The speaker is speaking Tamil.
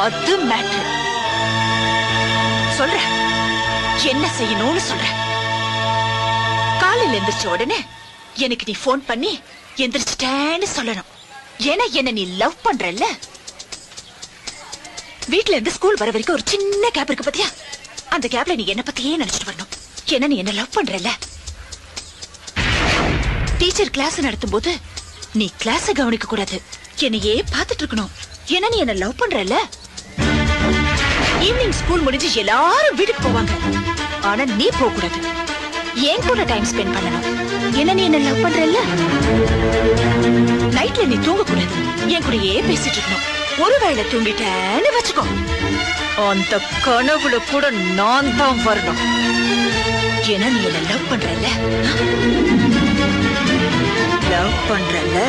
அது மேட்ரு. சொல்ற என்ன செய்யணும்னு சொல்ற. காலையில எந்திரிச்ச உடனே எனக்கு நீ போன் பண்ணி எந்திரிச்சிட்டேன்னு சொல்லணும். ஏன்னா என்ன நீ லவ் பண்றல்ல. வீட்டுல இருந்து ஸ்கூல் வர வரைக்கும் ஒரு சின்ன கேப் இருக்கு பாத்தியா, அந்த கேப்ல நீ என்ன பத்தியே நினைச்சிட்டு வரணும். ஏன்னா நீ என்ன லவ் பண்றல்ல. டீச்சர் கிளாஸ் நடத்தும் போது நீ கிளாஸ கவனிக்க கூடாது, என்னையே பாத்துட்டு இருக்கணும். ஏன்னா நீ என்ன லவ் பண்றல்ல. ஈவினிங் ஸ்கூல் முடிஞ்சு எல்லாரும் வீட்டுக்கு போவாங்க, ஆனா நீ போக கூடாது, என் கூட டைம் ஸ்பெண்ட் பண்ணணும். ஏன்னா நீ என்ன லவ் பண்றல்ல. நைட்ல நீ தூங்க கூடாது, என் கூடயே பேசிட்டு இருக்கணும். ஒருவேளை தூங்கிட்டேன்னு வச்சுக்கோ, அந்த கனவுல கூட நான் தான் வரணும். ஏன்னா நீ என்ன லவ் பண்றல்ல. லவ் பண்றல்ல.